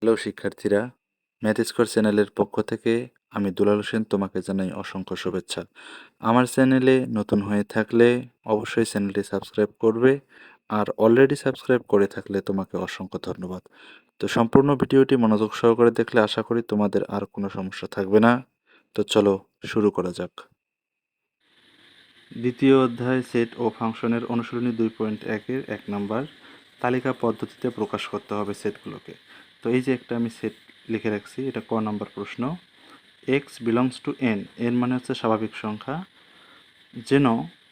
Hello শিক্ষার্থীরা, math square চ্যানেলের পক্ষ থেকে আমি দুলাল হোসেন তোমাকে জানাই অসংখ্য শুভেচ্ছা। আমার চ্যানেলে নতুন হয়ে থাকলে অবশ্যই চ্যানেলটি সাবস্ক্রাইব করবে, আর অলরেডি সাবস্ক্রাইব করে থাকলে তোমাকে অসংখ্য ধন্যবাদ। তো সম্পূর্ণ ভিডিওটি মনোযোগ সহকারে দেখলে আশা করি তোমাদের আর কোনো সমস্যা থাকবে না। তো চলো শুরু করা যাক। দ্বিতীয় অধ্যায় সেট ও ফাংশনের অনুশীলনী 2.1-এর 1 নাম্বার তালিকা পদ্ধতিতে প্রকাশ করতে হবে সেটগুলোকে। তো এই যে একটা আমি সেট লিখে রাখছি, এটা ক নাম্বার প্রশ্ন। X belongs to N, N মানে হচ্ছে স্বাভাবিক সংখ্যা, যেন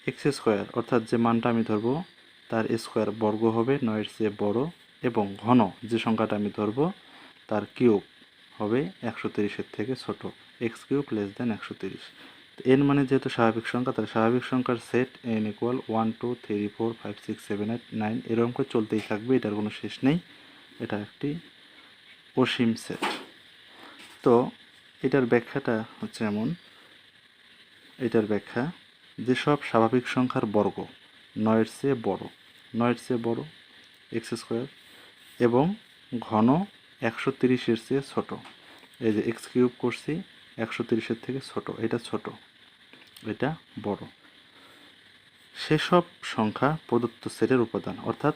এক্স স্কোয়ার অর্থাৎ যে মানটা আমি ধরবো তার স্কোয়ার বর্গ হবে 9-এর চেয়ে বড়, এবং ঘন যে সংখ্যাটা আমি ধরবো তার কিউব হবে 130-এর থেকে ছোট। X cube less than 130। N মানে যেহেতু স্বাভাবিক সংখ্যা, তাহলে স্বাভাবিক সংখ্যার সেট এন ইকুয়াল 1 2 3 4 5 6 7 8 9 এরকম করে চলতেই থাকবে, এটার কোনো শেষ নেই। এটা একটি অসীম সেট। তো এটার ব্যাখ্যাটা হচ্ছে এমন, এটার ব্যাখ্যা যেসব স্বাভাবিক সংখ্যার বর্গ 9-এর চেয়ে বড়, 9-এর চেয়ে বড় এক্স স্কোয়ার, এবং ঘন 130-এর চেয়ে ছোট। এই যে এক্স কিউব করছি 130-এর থেকে ছোট, এটা ছোট, এটা বড়, সেসব সংখ্যা প্রদত্ত সেটের উপাদান, অর্থাৎ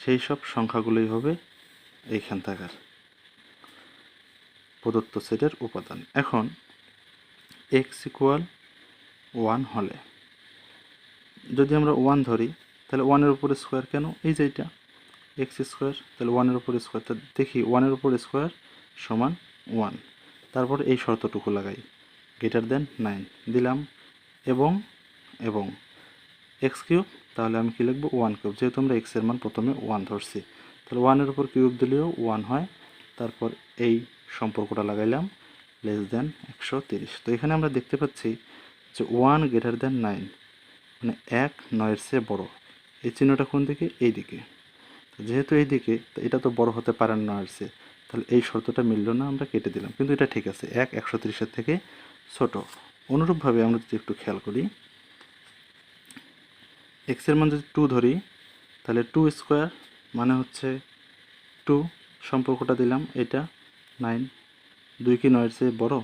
সেই সব সংখ্যাগুলোই হবে এইখান থাকার প্রদত্ত সেটের উপাদান। এখন এক্স ইকুয়াল 1 হলে যদি আমরা 1 ধরি, তাহলে 1-এর উপর স্কোয়ার কেন, এই যে এটা এক্স স্কোয়ার, তাহলে 1-এর উপর স্কোয়ার, তা দেখি 1-এর উপর স্কোয়ার সমান 1। তারপর এই শর্তটুকু লাগাই, গ্রেটার দেন 9 দিলাম, এবং এবং এক্স কিউব, তাহলে আমি কী লিখবো 1 কিউব, যেহেতু আমরা এক্সের মান প্রথমে 1 ধরছি, তাহলে 1-এর উপর কিউব দিলেও 1 হয়। তারপর এই সম্পর্কটা লাগাইলাম, লেস দেন 130। তো এখানে আমরা দেখতে পাচ্ছি যে 1 গ্রেটার দেন 9, মানে 1 9-এর চেয়ে বড়। এই চিহ্নটা কোন দিকে, এই দিকে, যেহেতু এই দিকে, তো এটা তো বড় হতে পারে না 9-এর চেয়ে, তাহলে এই শর্তটা মিলল না, আমরা কেটে দিলাম, কিন্তু এটা ঠিক আছে, 1 130-এর থেকে ছোট। অনুরূপভাবে আমরা যদি একটু খেয়াল করি, এক্সের মান যদি 2 ধরি, তাহলে 2 স্কোয়ার মানে হচ্ছে 2, সম্পর্কটা দিলাম এটা 9, 2 কি 9-এর চেয়ে বড়,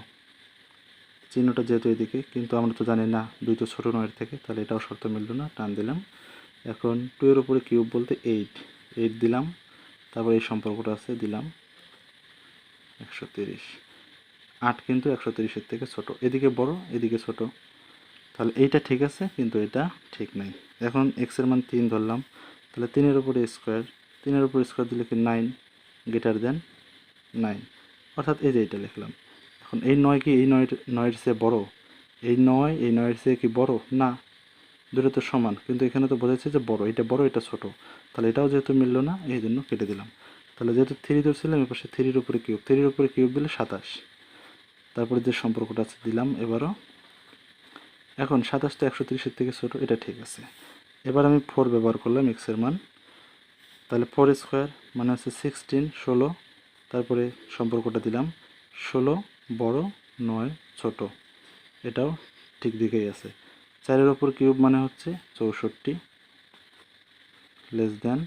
চিহ্নটা যেহেতু এদিকে, কিন্তু আমরা তো জানি না 2 তো ছোটো 9-এর থেকে, তাহলে এটাও শর্ত মিলল না, টান দিলাম। এখন 2-এর উপরে কিউব বলতে 8 দিলাম, তারপর এই সম্পর্কটা আছে দিলাম 130। 8 কিন্তু 130-এর থেকে ছোট, এদিকে বড় এদিকে ছোট, তাহলে এইটা ঠিক আছে, কিন্তু এটা ঠিক নাই। এখন এক্সের মান 3 ধরলাম, তাহলে 3-এর উপরে স্কোয়ার, 3-এর উপরে স্কোয়ার দিলে কি 9 গ্রেটার দেন 9, অর্থাৎ এই যে এটা লিখলাম। এখন এই 9 কি এই 9-এর চেয়ে বড়, এই 9 এই 9-এর চেয়ে কি বড় না, দুটো তো সমান, কিন্তু এখানে তো বোঝাচ্ছে যে বড়, এটা ছোট, তাহলে এটাও যেহেতু মিলল না, এই জন্য কেটে দিলাম। তাহলে যেহেতু 3 ধরছিলাম, এর পাশে 3-এর উপরে কিউব, 3-এর উপরে কিউব দিলে 27, তারপরে যে সম্পর্কটা আছে দিলাম এবারও। এখন 27 তো 130-এর থেকে ছোট, এটা ঠিক আছে। এবার আমি 4 ব্যবহার করলাম এক্সের মান, তাহলে 4 স্কোয়ার মানে হচ্ছে 16 16, তারপরে সম্পর্কটা দিলাম 16 বড় 9 ছোট, এটাও ঠিক দিকেই আছে। 4-এর ওপর কিউব মানে হচ্ছে 64 লেস দেন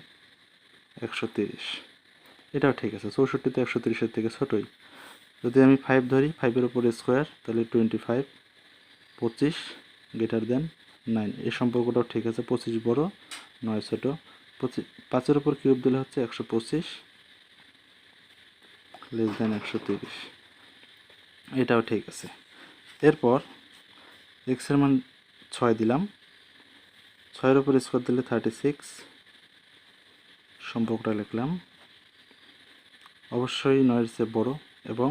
130, এটাও ঠিক আছে, 64 তো 130-এর থেকে ছোটই। যদি আমি 5 ধরি, 5-এর উপর স্কোয়ার, তাহলে 25 25 গ্রেটার দেন 9, এই সম্পর্কটাও ঠিক আছে, 25 বড় 9 ছোট। 5-এর উপর কিউব দিলে হচ্ছে 125 লেস দেন 130, এটাও ঠিক আছে। এরপর এক্সের মান 6 দিলাম, 6-এর উপর স্কোয়ার দিলে 36, সম্পর্কটা লিখলাম, অবশ্যই 9-এর চেয়ে বড়, এবং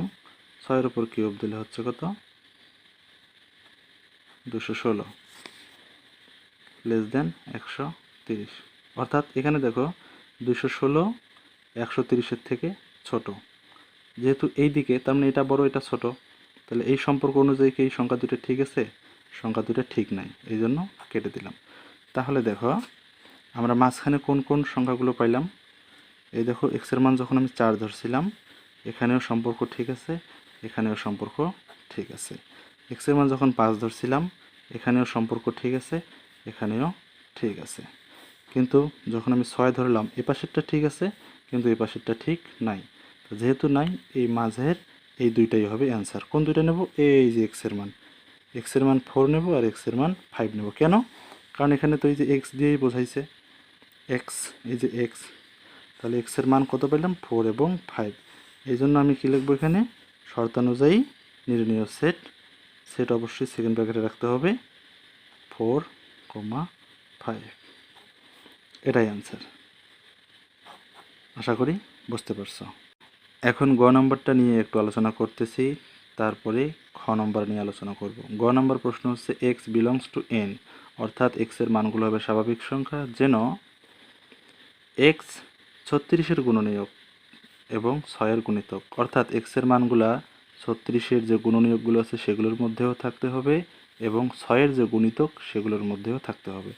6-এর উপর কিউব দিলে হচ্ছে কত 216 লেস দেন 130, অর্থাৎ এখানে দেখো 216 130-এর থেকে ছোট, যেহেতু এই দিকে, তার মানে এটা বড় এটা ছোট, তাহলে এই সম্পর্ক অনুযায়ী কি এই সংখ্যা দুটো ঠিক আছে, সংখ্যা দুটো ঠিক নাই, এই জন্য কেটে দিলাম। তাহলে দেখো আমরা মাঝখানে কোন কোন সংখ্যাগুলো পাইলাম, এই দেখো এক্সের মান যখন আমি 4 ধরছিলাম, এখানেও সম্পর্ক ঠিক আছে, এখানেও সম্পর্ক ঠিক আছে। এক্সের মান যখন 5 ধরছিলাম, এখানেও সম্পর্ক ঠিক আছে, এখানেও ঠিক আছে। কিন্তু যখন আমি 6 ধরলাম, এ পাশেরটা ঠিক আছে, কিন্তু এই পাশেরটা ঠিক নাই। যেহেতু নাই, এই মাঝের এই দুইটাই হবে অ্যান্সার। কোন দুইটা নেব? এই যে এক্সের মান, এক্সের মান 4 নেব আর এক্সের মান 5 নেব। কেন? কারণ এখানে তো এই যে এক্স দিয়েই বোঝাইছে, এক্স, এই যে এক্স, তাহলে এক্সের মান কত পেলাম? 4 এবং 5। এই জন্য আমি কী লিখবো এখানে? শর্তানুযায়ী নির্ণীয় সেট, সেট অবশ্যই সেকেন্ড ব্র্যাকেটে রাখতে হবে, 4, 5। এটাই অ্যান্সার। আশা করি বুঝতে পারছো। এখন গ নম্বরটা নিয়ে একটু আলোচনা করতেছি, তারপরে খ নম্বর নিয়ে আলোচনা করব। গ নম্বর প্রশ্ন হচ্ছে এক্স বিলংস টু এন, অর্থাৎ এক্সের মানগুলো হবে স্বাভাবিক সংখ্যা, যেন এক্স 36-এর গুণনীয়ক এবং 6-এর গুণিতক, অর্থাৎ এক্সের মানগুলা 36-এর যে গুণনীয়কগুলো আছে সেগুলোর মধ্যেও থাকতে হবে এবং 6-এর যে গুণিতক সেগুলোর মধ্যেও থাকতে হবে।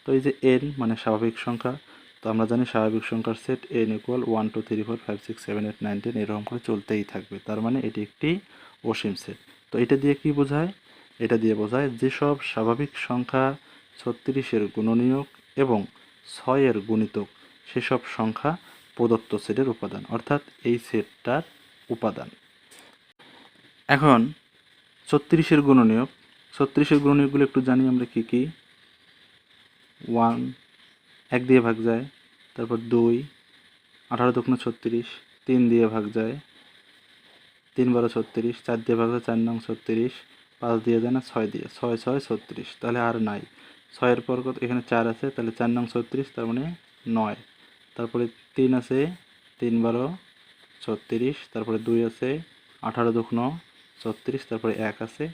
তো এই যে এন মানে স্বাভাবিক সংখ্যা, তো আমরা জানি স্বাভাবিক সংখ্যার সেট n ইকুয়াল 1 2 3 4 5 6 7 8 9 10 এরকম করে চলতেই থাকবে, তার মানে এটি একটি অসীম সেট। তো এটা দিয়ে কি বোঝায়? এটা দিয়ে বোঝায় যেসব স্বাভাবিক সংখ্যা 36-এর গুণনীয়ক এবং 6-এর গুণিতক সেসব সংখ্যা প্রদত্ত সেটের উপাদান, অর্থাৎ এই সেটটার উপাদান। এখন 36-এর গুণনীয়ক, 36-এর গুণনীয়কগুলো একটু জানি আমরা কি কি। 1 1 দিয়ে ভাগ যায়, তারপর 2 18 দুগুণে 36, 3 দিয়ে ভাগ যায়, 3 12 36, 4 দিয়ে ভাগ যায় 4 নং 36, 5 দিয়ে যায় না 6 দিয়ে, 6 6 36, তাহলে আর নাই। 6-এর পর কত? এখানে 4 আছে, তাহলে 4 নং 36, তার মানে 9। তারপরে 3 আছে, 3 12 36, তারপরে 2 আছে, 18 দুগুণ 36, তারপরে 1 আছে,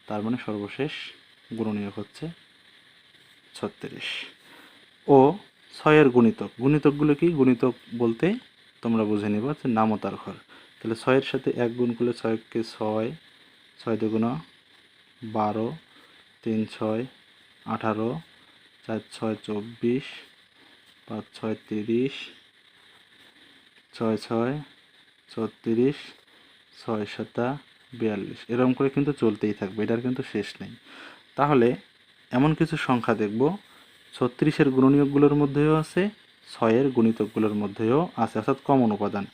তার মানে সর্বশেষ গুণনীয়ক হচ্ছে 36। ও 6-এর গুণিতক, গুণিতকগুলো কি? গুণিতক বলতে তোমরা বুঝে নিবা যে নামতার ঘর। তাহলে 6-এর সাথে 1 গুণ করলে 6কে 6, 6 দুগুণ 12, 3 6 18, 4 6 24, 5 6 30, 6 6 36, 6 7 42, এরকম করে কিন্তু চলতেই থাকবে, এটার কিন্তু শেষ নেই। তাহলে এমন কিছু সংখ্যা দেখব 36-এর গুণনীয়কগুলোর মধ্যেও আছে, 6-এর গুণিতকগুলোর মধ্যেও আছে, অর্থাৎ কমন উপাদান।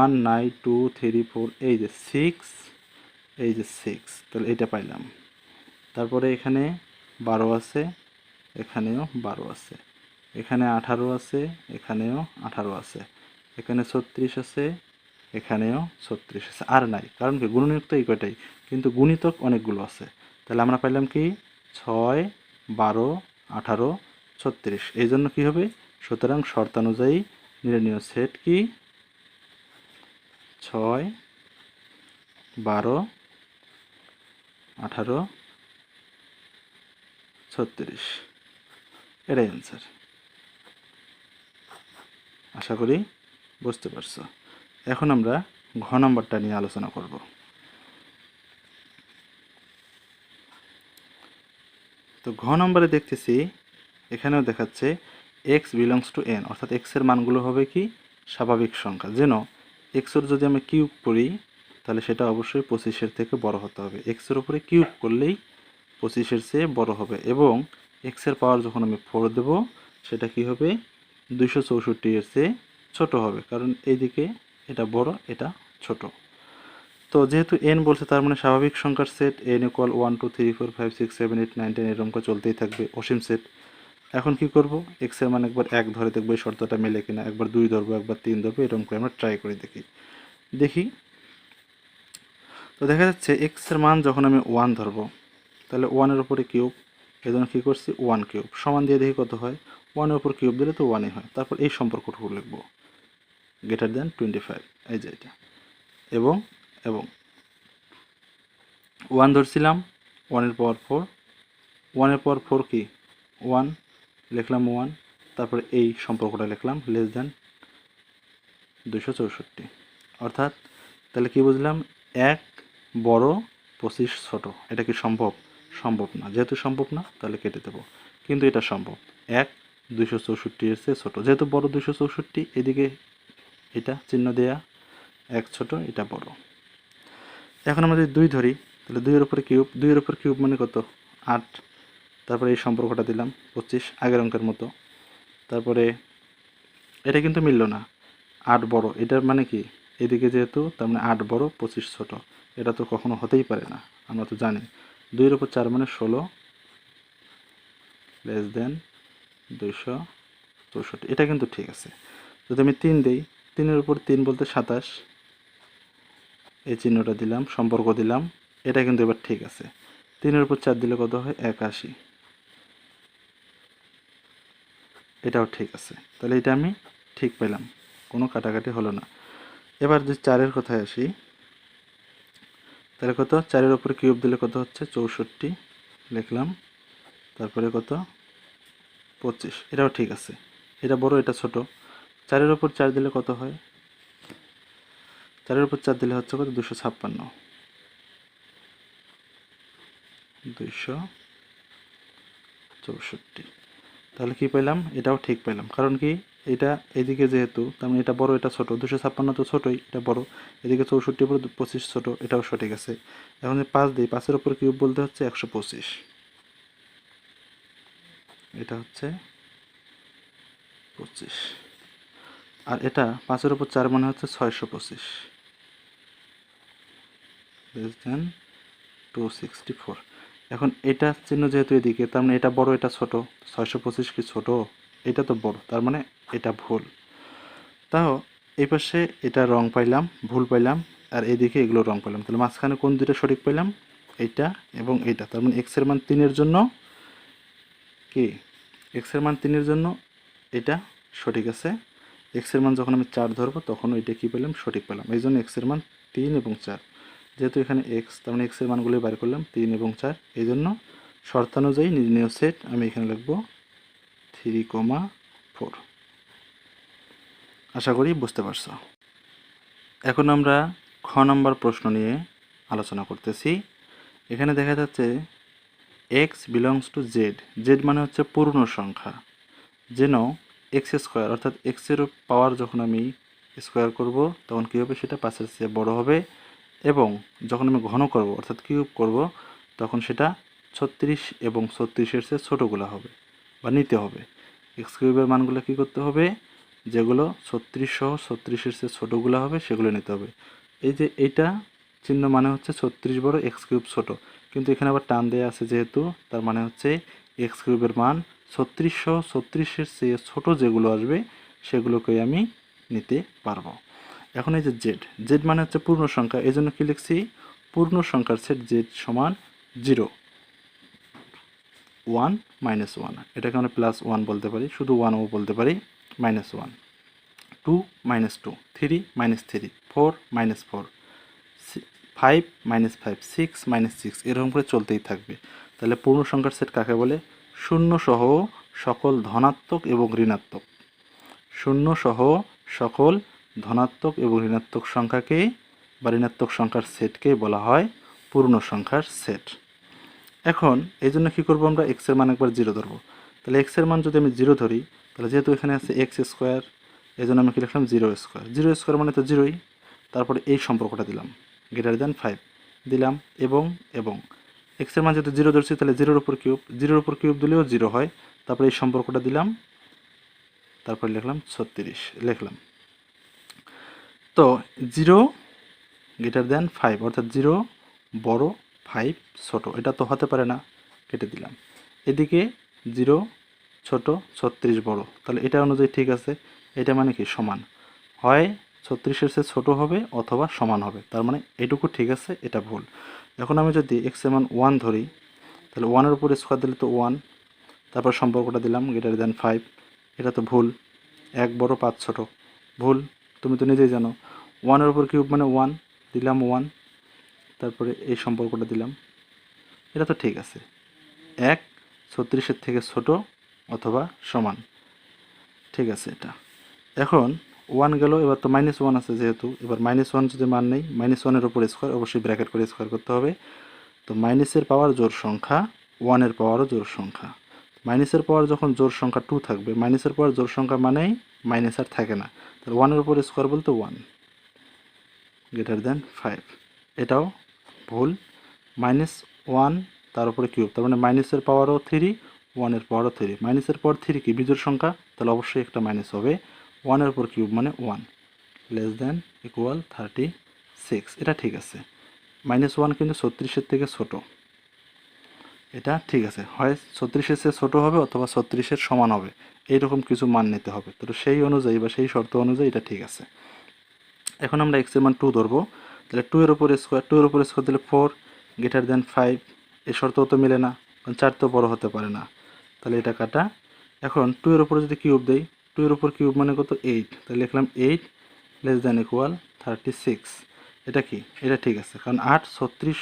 1 9 2 3 4, এই যে 6, এই যে 6, তাহলে এটা পাইলাম। তারপরে এখানে 12 আছে, এখানেও 12 আছে, এখানে 18 আছে, এখানেও 18 আছে, এখানে 36 আছে, এখানেও 36 আছে, আর নাই। কারণ কি? গুণনীয়ক তো এই কয়টাই, কিন্তু গুণিতক অনেকগুলো আছে। তাহলে আমরা পাইলাম কি? 6 12 18 36। এই জন্য কী হবে? সুতরাং শর্তানুযায়ী নির্ণীয় সেট কি? 6 12 18 36। এটাই অ্যান্সার। আশা করি বুঝতে পারছো। এখন আমরা ঘ নম্বরটা নিয়ে আলোচনা করব। তো ঘ নম্বরে দেখতেছি এখানেও দেখাচ্ছে এক্স বিলংস টু এন, অর্থাৎ এক্সের মানগুলো হবে কি? স্বাভাবিক সংখ্যা, যেন এক্সের যদি আমি কিউব করি তাহলে সেটা অবশ্যই 25-এর থেকে বড় হতে হবে। এক্সের উপরে কিউব করলেই 25-এর চেয়ে বড় হবে, এবং এক্সের পাওয়ার যখন আমি 4 দেব সেটা কি হবে? 264-এর চেয়ে ছোট হবে, কারণ এইদিকে এটা বড়, এটা ছোট। তো যেহেতু এন বলছে, তার মানে স্বাভাবিক সংখ্যার সেট এন ইকুয়াল 1 2 3 4 5 6 7 8 9 10 এরকম করে চলতেই থাকবে, অসীম সেট। এখন কি করব? এক্স এর মান একবার 1 ধরে দেখবো এই শর্তটা মেলে কিনা, একবার 2 ধরবো, একবার 3 ধরবো, এরকম করে আমরা ট্রাই করে দেখি। তো দেখা যাচ্ছে এক্স এর মান যখন আমি 1 ধরবো, তাহলে 1-এর উপরে কিউব, এই জন্য কী করছি? 1 কিউব সমান দিয়ে দেখি কত হয়। 1-এর উপর কিউব দিলে তো 1-ই হয়। তারপর এই সম্পর্কটুকু লিখবো, গ্রেটার দ্যান 25, এই যে এটা, এবং এবং 1 ধরছিলাম, 1-এর পাওয়ার 4, 1-এর পাওয়ার 4 কি? 1, লিখলাম 1, তারপরে এই সম্পর্কটা লিখলাম লেস দ্যান 264। অর্থাৎ তাহলে কি বুঝলাম? 1 বড় 25 ছোট। এটা কি সম্ভব? সম্ভব না। যেহেতু সম্ভব না তাহলে কেটে দেবো, কিন্তু এটা সম্ভব। 1 264-এর চেয়ে ছোট, যেহেতু বড় 264, এদিকে এটা চিহ্ন দেয়া, 1 ছোট, এটা বড়। এখন আমরা যদি 2 ধরি, তাহলে 2-এর উপরে কিউব, 2-এর উপর কিউব মানে কত? 8, তারপরে এই সম্পর্কটা দিলাম 25, আগের অঙ্কের মতো। তারপরে এটা কিন্তু মিলল না, 8 বড়, এটার মানে কি? এদিকে যেহেতু তার মানে 8 বড় 25 ছোট, এটা তো কখনো হতেই পারে না, আমরা তো জানি। 2 এর উপর 4 মানে 16 লেস দেন 264, এটা কিন্তু ঠিক আছে। যদি আমি 3 দিই, 3 এর উপর 3 বলতে 27, এই চিহ্নটা দিলাম, সম্পর্ক দিলাম, এটা কিন্তু এবার ঠিক আছে। 3 এর উপর 4 দিলে কত হয়? 81, এটাও ঠিক আছে। তাহলে এটা আমি ঠিক পেলাম, কোনো কাটাকাটি হলো না। এবার যে 4-এর কথায় আসি, তাহলে কত? 4-এর উপর কিউব দিলে কত হচ্ছে? 64 লিখলাম, তারপরে কত? 25, এটাও ঠিক আছে। এটা বড়, এটা ছোট। 4-এর উপর 4 দিলে কত হয়? 4-এর উপর 4 দিলে হচ্ছে কত? 256, 264। তাহলে কি পেলাম? এটাও ঠিক পেলাম। কারণ কি? এটা এদিকে যেহেতু, তার মানে এটা বড়, এটা ছোট। 256 তো ছোটই, এটা বড়। এদিকে 64 উপর 25 ছোট, এটাও সঠিক আছে। এখন যে 5 দিই, 5-এর উপর কিউব বলতে হচ্ছে 125, এটা হচ্ছে 25। আর এটা 5-এর উপর 4 মানে হচ্ছে 625, লেস দেন 264। এখন এটা চিহ্ন যেহেতু এদিকে, তার মানে এটা বড়, এটা ছোট। 625 কি ছোট? এটা তো বড়, তার মানে এটা ভুল। তাও এই পাশে এটা রং পাইলাম, ভুল পাইলাম, আর এইদিকে এগুলো রং পাইলাম। তাহলে মাঝখানে কোন দুটো সঠিক পাইলাম? এইটা এবং এইটা। তার মানে এক্সের মান 3-এর জন্য কি? এক্সের মান 3-এর জন্য এটা সঠিক আছে। এক্সের মান যখন আমি 4 ধরবো তখন ওইটা কী পেলাম? সঠিক পেলাম। এই জন্য এক্সের মান 3 এবং 4। যেহেতু এখানে এক্স, তার মানে এক্সের মানগুলোই বার করলাম 3 এবং 4। এই জন্য শর্তানুযায়ী নির্ণেয় সেট আমি এখানে লিখবো 3,4। আশা করি বুঝতে পারছো। এখন আমরা খ নম্বর প্রশ্ন নিয়ে আলোচনা করতেছি। এখানে দেখা যাচ্ছে x belongs to Z, Z মানে হচ্ছে পূর্ণ সংখ্যা, যেন এক্স স্কোয়ার, অর্থাৎ এক্সের পাওয়ার যখন আমি স্কোয়ার করব তখন কী হবে? সেটা 5-এর চেয়ে বড় হবে, এবং যখন আমি ঘন করব অর্থাৎ কিউব করব তখন সেটা 36 এবং 36-এর চেয়ে ছোটোগুলো হবে বা নিতে হবে। এক্স কিউবের মানগুলো কী করতে হবে? যেগুলো 36 সহ 36-এর চেয়ে ছোটোগুলো হবে সেগুলো নিতে হবে। এই যে এইটা চিহ্ন মানে হচ্ছে 36 বড়, এক্স কিউব ছোট, কিন্তু এখানে আবার টান দেওয়া আছে যেহেতু, তার মানে হচ্ছে এক্স কিউবের মান 36 সহ 36-এর চেয়ে ছোটো যেগুলো আসবে সেগুলোকেই আমি নিতে পারবো। এখন এই যে জেড, জেড মানে হচ্ছে পূর্ণ সংখ্যা, এই জন্য কী লিখছি? পূর্ণ সংখ্যার সেট জেড সমান 0, 1 -1, এটাকে আমরা +1 বলতে পারি, শুধু 1ও বলতে পারি, -1, 2 -2, 3 -3, 4 -4, 5 -5, 6 -6, এরকম করে চলতেই থাকবে। তাহলে পূর্ণ সংখ্যার সেট কাকে বলে? শূন্য সহ সকল ধনাত্মক এবং ঋণাত্মক, শূন্য সহ সকল ধনাত্মক এবং ঋণাত্মক সংখ্যাকে বা ঋণাত্মক সংখ্যার সেটকে বলা হয় পূর্ণ সংখ্যার সেট। এখন এই জন্য কী করবো? আমরা এক্সের মান একবার 0 ধরবো। তাহলে এক্সের মান যদি আমি 0 ধরি, তাহলে যেহেতু এখানে আছে এক্স স্কোয়ার, এই জন্য আমি কি লিখলাম? 0 স্কোয়ার। 0 স্কোয়ার মানে তো 0ই। তারপরে এই সম্পর্কটা দিলাম, > 5 দিলাম, এবং এক্সের মান যেহেতু 0 ধরছি তাহলে 0-এর উপর কিউব, 0-এর উপর কিউব দিলেও 0 হয়। তারপরে এই সম্পর্কটা দিলাম, তারপর লিখলাম 36 লিখলাম। তো 0 > 5, অর্থাৎ 0 বড় 5 ছোট, এটা তো হতে পারে না, কেটে দিলাম। এদিকে 0 ছোট, 36 বড়, তাহলে এটা অনুযায়ী ঠিক আছে। এটা মানে কি? সমান, হয় 36-এর চেয়ে ছোটো হবে অথবা সমান হবে, তার মানে এটুকু ঠিক আছে, এটা ভুল। এখন আমি যদি এক্সের মান 1 ধরি, তাহলে 1-এর উপর স্কোয়ার দিলে তো 1, তারপর সম্পর্কটা দিলাম > 5, এটা তো ভুল। 1 বড় 5 ছোট, ভুল, তুমি তো নিজেই জানো। 1-এর উপর কিউব মানে 1, দিলাম 1, তারপরে এই সম্পর্কটা দিলাম, এটা তো ঠিক আছে। 1 36-এর থেকে ছোট অথবা সমান, ঠিক আছে এটা। এখন 1 গেল, এবার তো -1 আছে যেহেতু, এবার -1 যদি মান নেই, -1-এর উপর স্কোয়ার, অবশ্যই ব্র্যাকেট করে স্কোয়ার করতে হবে। তো মাইনাসের পাওয়ার জোড় সংখ্যা, 1-এর পাওয়ারও জোড় সংখ্যা। মাইনাসের পাওয়ার যখন জোড় সংখ্যা 2 থাকবে, মাইনাসের পাওয়ার জোড় সংখ্যা মানেই মাইনাস আর থাকে না, তাহলে 1-এর উপর স্কোয়ার বলতে 1 > 5, এটাও ভুল। -1 তার উপরে কিউব, তার মানে মাইনাসের পাওয়ারও 3, 1-এর পাওয়ারও 3, মাইনাসের পাওয়ার 3 কি? বিজোড় সংখ্যা, তাহলে অবশ্যই একটা মাইনাস হবে। 1-এর উপর কিউব মানে 1 <= ইকুয়াল 36। এটা ঠিক আছে। -1 কিন্তু 36-এর থেকে ছোট, এটা ঠিক আছে। হয় 36-এর চেয়ে ছোটো হবে অথবা 36-এর সমান হবে, এইরকম কিছু মান নিতে হবে। তো সেই অনুযায়ী বা সেই শর্ত অনুযায়ী এটা ঠিক আছে। এখন আমরা এক্সের মান 2 ধরবো, তাহলে 2 এর উপর স্কোয়ার দিলে 4 গ্রেটার দেন 5, এই শর্তও তো মিলে না, কারণ 4 তো বড় হতে পারে না, তাহলে এটা কাটা। এখন 2 এর উপরে যদি কিউব দেই, 2 এর উপর কিউব মানে কত 8, তাহলে লিখলাম 8 লেস দেন ইকুয়াল 36। এটা কি? এটা ঠিক আছে, কারণ 8 36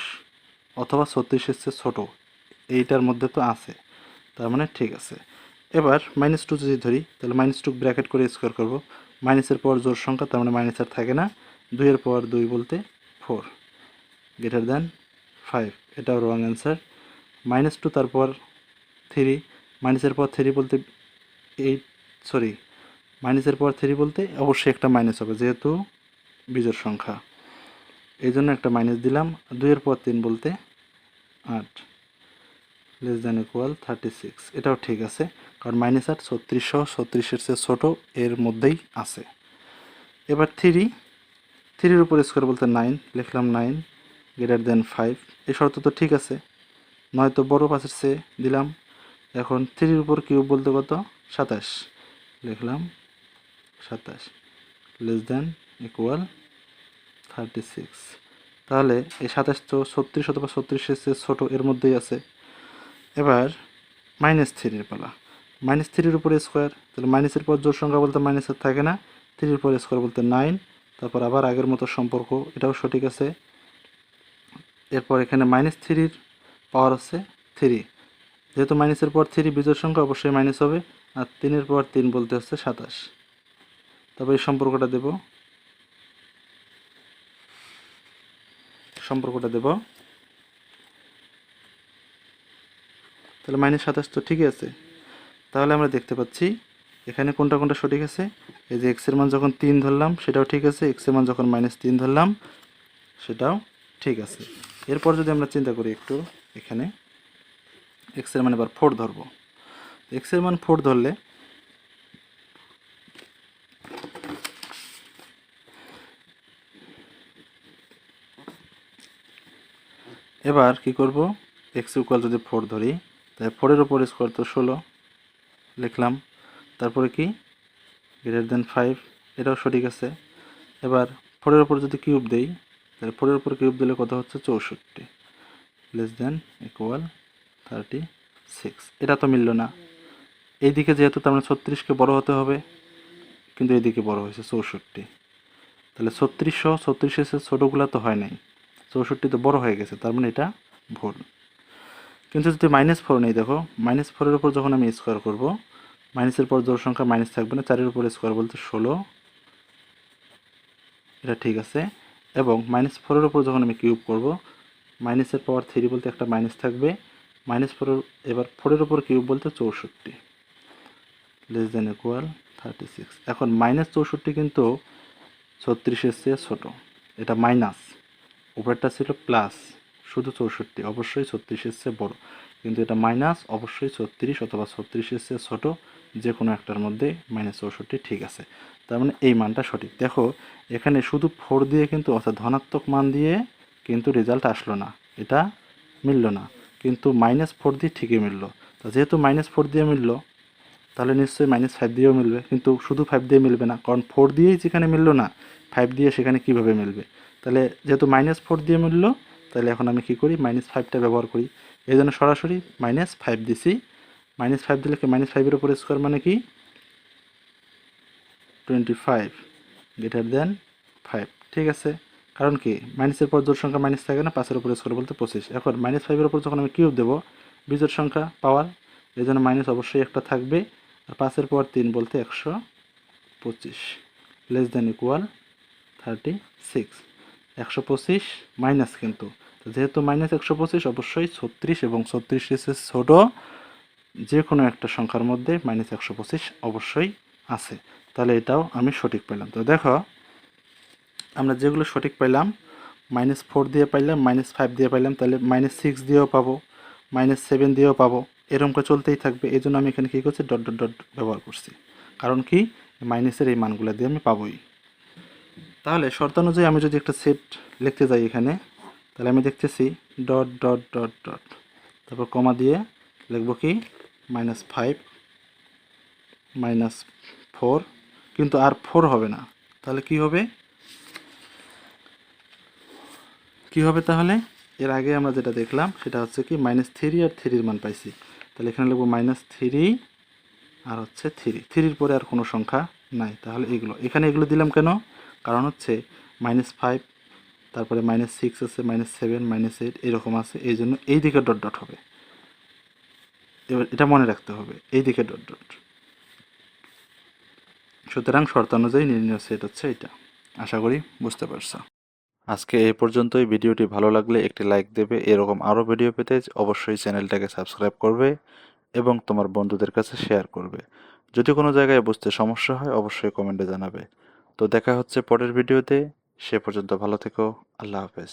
অথবা 36-এর চেয়ে ছোটো, এইটার মধ্যে তো আছে, তার মানে ঠিক আছে। এবার -2 যদি ধরি, তাহলে -2 ব্র্যাকেট করে স্কোয়ার করব। মাইনাসের পর জোড় সংখ্যা, তার মানে মাইনাস আর থাকে না। 2 এর পর 2 বলতে 4 গ্রেটার দ্যান 5, এটাও রং অ্যান্সার। -2 তারপর 3, মাইনাসের পর 3 বলতে 8, সরি, মাইনাসের পর 3 বলতে অবশ্যই একটা মাইনাস হবে, যেহেতু বিজোড় সংখ্যা, এই জন্য একটা মাইনাস দিলাম। 2 এর পর 3 বলতে 8 লেস দ্যান ইকুয়াল 36, এটাও ঠিক আছে, কারণ -8 36 36-এর চেয়ে ছোটো, এর মধ্যেই আছে। এবার 3 এর উপর স্কোয়ার বলতে 9, লিখলাম 9 গ্রেটার দেন 5, এই শর্ত তো ঠিক আছে, 9 তো বড়, 5-এর চেয়ে দিলাম। এখন 3 এর উপর কিউব বলতে কত 27, লিখলাম 27 লেস দেন ইকুয়াল 36। তাহলে এই 27 তো 36 অথবা 36-এর চেয়ে ছোটো, এর মধ্যেই আছে। এবার -3 এর পালা। -3 এর উপরে স্কোয়ার, তাহলে মাইনাসের পর জোড় সংখ্যা বলতে মাইনাস আর থাকে না। 3 এর উপরে স্কোয়ার বলতে 9, তারপর আবার আগের মতো সম্পর্ক, এটাও সঠিক আছে। এরপর এখানে -3-র পাওয়ার আছে 3, যেহেতু মাইনাসের পর 3 বিজোড় সংখ্যা, অবশ্যই মাইনাস হবে। আর 3 এর পর 3 বলতে হচ্ছে 27, তবে এই সম্পর্কটা দেব, তাহলে -27 তো ঠিকই আছে। তাহলে আমরা দেখতে পাচ্ছি এখানে কোনটা কোনটা সঠিক আছে। এই যে এক্সের মান যখন 3 ধরলাম সেটাও ঠিক আছে, এক্সের মান যখন -3 ধরলাম সেটাও ঠিক আছে। এরপর যদি আমরা চিন্তা করি একটু, এখানে এক্সের মান এবার 4 ধরব। এক্সের মান 4 ধরলে এবার কি করব, এক্স ইকুয়াল যদি 4 ধরি, তাই 4-এর উপর স্কোয়ার তো 16, লিখলাম। তারপরে কি গ্রেটার দেন 5, এটাও সঠিক আছে। এবার 4-এর উপর যদি কিউব দেই, তাহলে 4-এর উপর কিউব দিলে কত হচ্ছে 64 লেস দেন ইকুয়াল 36, এটা তো মিলল না। এইদিকে যেহেতু তার মানে 36-কে বড় হতে হবে, কিন্তু এইদিকে বড় হয়েছে 64, তাহলে 36 36-এর ছোটোগুলো তো হয় নাই, 64 তো বড় হয়ে গেছে, তার মানে এটা ভুল। কিন্তু যদি -4 নেই, দেখো -4-এর উপর যখন আমি স্কোয়ার করব, মাইনাসের পর জোড় সংখ্যা মাইনাস থাকবে না, 4-এর উপর স্কোয়ার বলতে 16, এটা ঠিক আছে। এবং -4-এর উপর যখন আমি কিউব করব, মাইনাসের পাওয়ার 3 বলতে একটা মাইনাস থাকবে, -4, এবার 4-এর উপর কিউব বলতে 64 লেস দেন ইকুয়াল 36। এখন -64 কিন্তু 36-এর চেয়ে ছোটো, এটা মাইনাস, উপরেরটা ছিল প্লাস, শুধু 64, অবশ্যই 36-এর চেয়ে বড়, কিন্তু এটা মাইনাস, অবশ্যই 36 অথবা 36-এর চেয়ে ছোটো, যে কোনো একটার মধ্যে -64 ঠিক আছে। তার মানে এই মানটা সঠিক। দেখো এখানে শুধু 4 দিয়ে কিন্তু, অর্থাৎ ধনাত্মক মান দিয়ে কিন্তু রেজাল্ট আসলো না, এটা মিলল না, কিন্তু -4 দিয়ে ঠিকই মিলল। তো যেহেতু -4 দিয়ে মিলল, তাহলে নিশ্চয়ই -5 দিয়েও মিলবে, কিন্তু শুধু 5 দিয়ে মিলবে না, কারণ 4 দিয়েই যেখানে মিলল না, 5 দিয়ে সেখানে কিভাবে মিলবে। তাহলে যেহেতু -4 দিয়ে মিলল, তাহলে এখন আমি কি করি, -5টা ব্যবহার করি। এই জন্য সরাসরি -5 দিছি। -5 দিলে কি, -5-এর উপর স্কোয়ার মানে কি 25 গ্রেটার দেন 5, ঠিক আছে। কারণ কি, মাইনাসের পর জোড় সংখ্যা মাইনাস থাকে না, 5-এর উপর স্কোয়ার বলতে 25। এখন -5-এর উপর যখন আমি কিউব দেবো, বিজোড় সংখ্যা পাওয়ার, এই জন্য মাইনাস অবশ্যই একটা থাকবে, আর 5-এর পর 3 বলতে 125 লেস দেন ইকুয়াল 36। 125 মাইনাস, কিন্তু যেহেতু -125, অবশ্যই 36 এবং 36-এর ছোট যে কোনো একটা সংখ্যার মধ্যে -125 অবশ্যই আছে। তাহলে এটাও আমি সঠিক পেলাম। তো দেখো আমরা যেগুলো সঠিক পেলাম, -4 দিয়ে পাইলাম, -5 দিয়ে পাইলাম, তাহলে -6 দিয়েও পাবো, -7 দিয়েও পাবো, এরকম করে চলতেই থাকবে। এই জন্য আমি এখানে কী করছি, ডট ডট ডট ব্যবহার করছি, কারণ কি মাইনাসের এই মানগুলো দিয়ে আমি পাবোই। তাহলে শর্তানুযায়ী আমি যদি একটা সেট লিখতে যাই এখানে, তাহলে আমি দেখতেছি ডট ডট ডট ডট, তারপর কমা দিয়ে লিখবো কি -5 -4, কিন্তু আর 4 হবে না। তাহলে কি হবে, তাহলে এর আগে আমরা যেটা দেখলাম সেটা হচ্ছে কি -3 আর 3-র মান পাইছি। তাহলে এখানে লিখবো -3 আর হচ্ছে 3-এর পরে আর কোনো সংখ্যা নাই। তাহলে এখানে এগুলো দিলাম কেন, কারণ হচ্ছে -5, তারপরে -6 আছে, -7, -8 এরকম আছে, এই জন্য এই দিকে ডট ডট হবে। এবার এটা মনে রাখতে হবে, এই দিকে ডট ডট। সুতরাং শর্তানুযায়ী নির্ণয় সেট হচ্ছে এটা। আশা করি বুঝতে পারছো। আজকে এই পর্যন্তই। ভিডিওটি ভালো লাগলে একটি লাইক দেবে। এরকম আরও ভিডিও পেতে অবশ্যই চ্যানেলটাকে সাবস্ক্রাইব করবে এবং তোমার বন্ধুদের কাছে শেয়ার করবে। যদি কোনো জায়গায় বুঝতে সমস্যা হয় অবশ্যই কমেন্টে জানাবে। তো দেখা হচ্ছে পরের ভিডিওতে। সে পর্যন্ত ভালো থেকো। আল্লাহ হাফেজ।